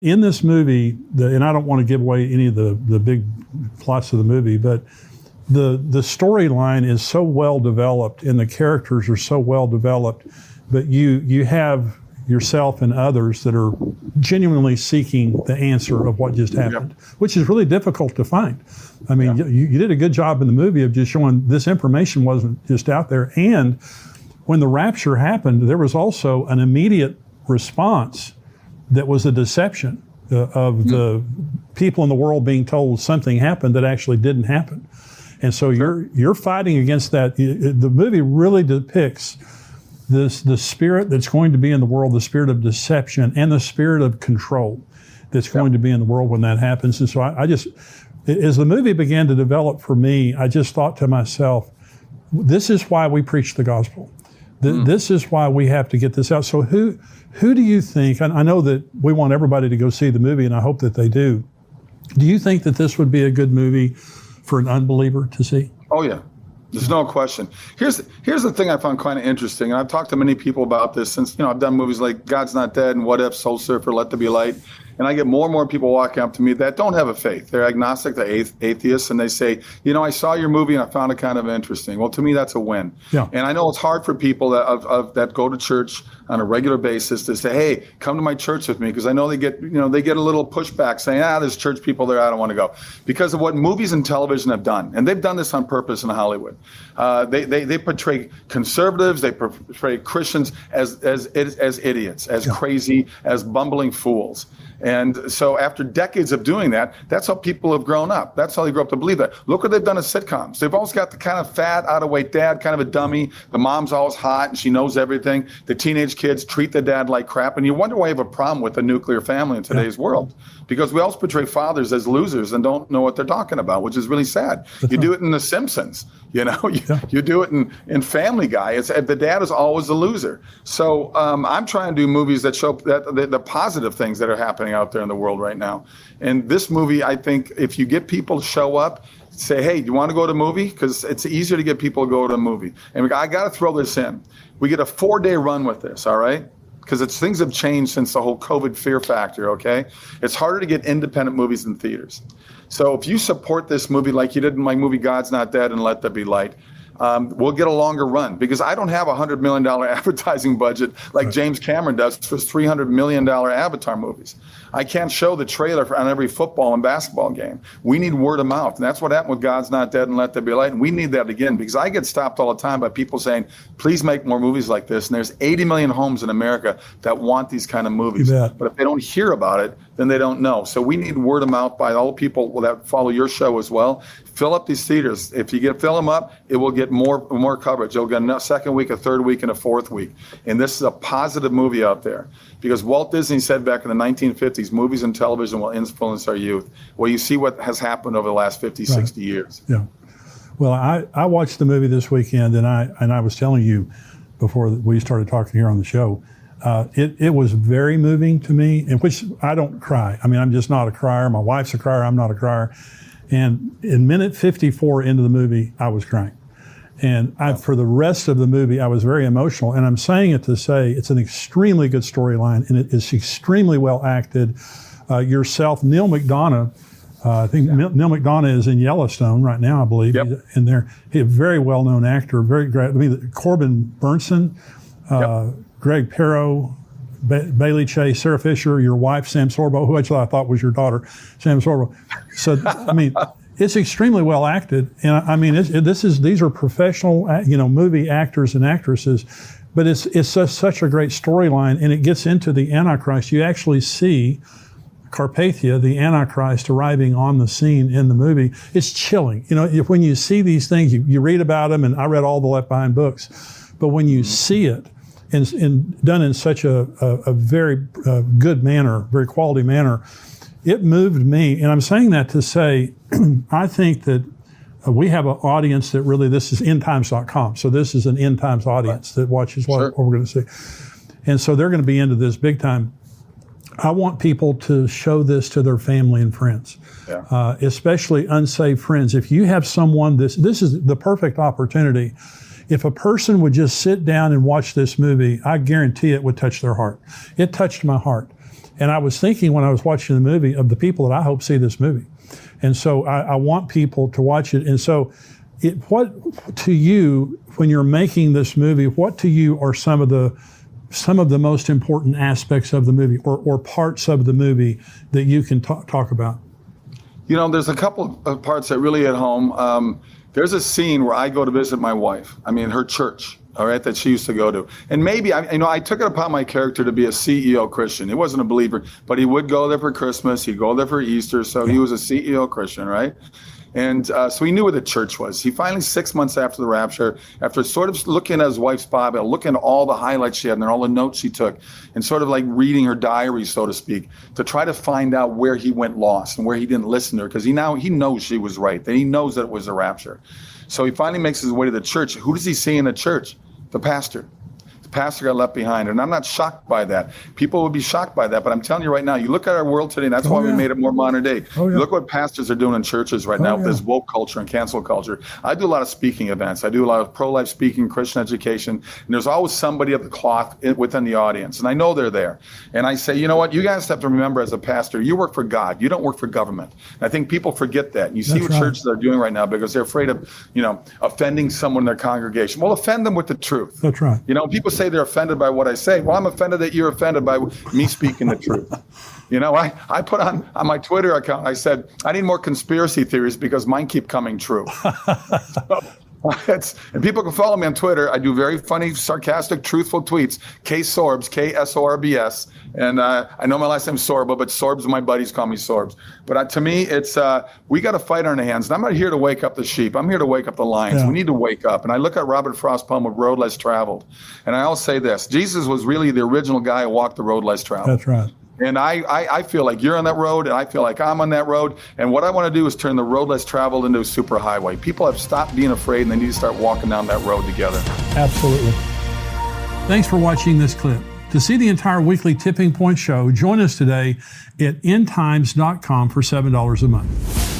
In this movie, and I don't want to give away any of the big plots of the movie, but the storyline is so well developed and the characters are so well developed, but you have yourself and others that are genuinely seeking the answer of what just happened, which is really difficult to find. I mean, you did a good job in the movie of just showing this information wasn't just out there. And when the rapture happened, there was also an immediate response that was a deception of the people in the world being told something happened that actually didn't happen. And so you're fighting against that. The movie really depicts the spirit that's going to be in the world, the spirit of deception and the spirit of control that's going to be in the world when that happens. And so I just, as the movie began to develop for me, I just thought to myself, this is why we preach the gospel. This is why we have to get this out. So who do you think, and I know that we want everybody to go see the movie, and I hope that they do. Do you think that this would be a good movie for an unbeliever to see? Oh, yeah. There's no question. Here's the thing I found kind of interesting, and I've talked to many people about this since, I've done movies like God's Not Dead and What If, Soul Surfer, Let There Be Light, and I get more and more people walking up to me that don't have a faith. They're agnostic, they're atheists, and they say, I saw your movie and I found it kind of interesting. Well, to me, that's a win. Yeah. And I know it's hard for people that go to church on a regular basis to say, hey, come to my church with me, because I know they get a little pushback saying, there's church people there, I don't want to go, because of what movies and television have done. And they've done this on purpose in Hollywood. They portray conservatives, they portray Christians as idiots, as crazy, as bumbling fools. And so after decades of doing that, that's how people have grown up. That's how they grew up to believe that. Look what they've done in sitcoms. They've always got the kind of fat, out-of-weight dad, kind of a dummy. The mom's always hot and she knows everything. The teenage kids treat the dad like crap. And you wonder why you have a problem with the nuclear family in today's world. Because we also portray fathers as losers and don't know what they're talking about, which is really sad. You do it in The Simpsons. You do it in Family Guy. The dad is always a loser. So I'm trying to do movies that show that the positive things that are happening out there in the world right now. And this movie, I think, if you get people to show up, say, hey, do you want to go to a movie? Because it's easier to get people to go to a movie. And I got to throw this in. We get a 4-day run with this, all right? Because things have changed since the whole COVID fear factor, okay? It's harder to get independent movies in theaters. So if you support this movie like you did in my movie God's Not Dead and Let There Be Light, we'll get a longer run, because I don't have a $100 million advertising budget like James Cameron does for $300 million Avatar movies. I can't show the trailer on every football and basketball game. We need word of mouth. And that's what happened with God's Not Dead and Let There Be Light. And we need that again, because I get stopped all the time by people saying, please make more movies like this. And there's 80 million homes in America that want these kind of movies. But if they don't hear about it, then they don't know. So we need word of mouth by all the people that follow your show as well. Fill up these theaters. If you fill them up, it will get more coverage. It'll get a second week, a third week, and a fourth week. And this is a positive movie out there, because Walt Disney said back in the 1950s, movies and television will influence our youth. Well, you see what has happened over the last 50, 60 years. Yeah. Well, I watched the movie this weekend, and I was telling you before we started talking here on the show, it was very moving to me, in which I don't cry. I mean, I'm just not a crier. My wife's a crier. I'm not a crier. And in minute 54 into the movie, I was crying. And for the rest of the movie, I was very emotional. And I'm saying it to say it's an extremely good storyline, and it is extremely well acted. Yourself, Neil McDonough, I think Neil McDonough is in Yellowstone right now, I believe. Yep. He's in there. He's a very well-known actor, very great. I mean, Corbin Burnson, Greg Perot, Bailey Chase, Sarah Fisher, your wife, Sam Sorbo, who actually I thought was your daughter, Sam Sorbo. So, I mean, it's extremely well acted. And I mean, these are professional, movie actors and actresses, but it's such a great storyline, and it gets into the Antichrist. You actually see Carpathia, the Antichrist, arriving on the scene in the movie. It's chilling. When you see these things, you read about them, and I read all the Left Behind books, but when you see it, and done in such a very good manner, very quality manner, it moved me. And I'm saying that to say, I think that we have an audience that really, this is endtimes.com. So this is an end times audience that watches what we're going to see. And so they're going to be into this big time. I want people to show this to their family and friends, especially unsaved friends. If you have someone, this is the perfect opportunity. If a person would just sit down and watch this movie, I guarantee it would touch their heart. It touched my heart. And I was thinking when I was watching the movie of the people that I hope see this movie. And so I want people to watch it. And so what to you, when you're making this movie, what to you are some of the most important aspects of the movie or parts of the movie that you can talk about? There's a couple of parts that really hit home. There's a scene where I go to visit my wife. I mean, her church, all right, that she used to go to. And maybe, I took it upon my character to be a CEO Christian. He wasn't a believer, but he would go there for Christmas. He'd go there for Easter. So he was a CEO Christian, right? And so he knew where the church was. He finally, 6 months after the rapture, after sort of looking at his wife's Bible, looking at all the highlights she had and all the notes she took, and sort of like reading her diary, so to speak, to try to find out where he went lost and where he didn't listen to her, because he knows she was right, that he knows that it was a rapture. So he finally makes his way to the church. Who does he see in the church? The pastor. The pastor got left behind. And I'm not shocked by that. People would be shocked by that. But I'm telling you right now, you look at our world today, and that's why we made it more modern day. Look what pastors are doing in churches right now with this woke culture and cancel culture. I do a lot of speaking events. I do a lot of pro-life speaking, Christian education. And there's always somebody of the cloth within the audience. And I know they're there. And I say, you know what? You guys have to remember, as a pastor, you work for God. You don't work for government. And I think people forget that. And you see what churches are doing right now because they're afraid of, offending someone in their congregation. Well, offend them with the truth. That's right. People say they're offended by what I say. Well, I'm offended that you're offended by me speaking the truth. I put on my Twitter account, I said, I need more conspiracy theories because mine keep coming true. And people can follow me on Twitter. I do very funny, sarcastic, truthful tweets. K-Sorbs, K-S-O-R-B-S. And I know my last name's Sorbo, but Sorbs, my buddies call me Sorbs. But to me, it's we got a fight on our hands. And I'm not here to wake up the sheep. I'm here to wake up the lions. We need to wake up. And I look at Robert Frost's poem of Road Less Traveled. And I always say this. Jesus was really the original guy who walked the road less traveled. That's right. And I feel like you're on that road, and I feel like I'm on that road. And what I want to do is turn the road less traveled into a super highway. People have stopped being afraid, and they need to start walking down that road together. Absolutely. Thanks for watching this clip. To see the entire weekly Tipping Point show, join us today at endtimes.com for $7 a month.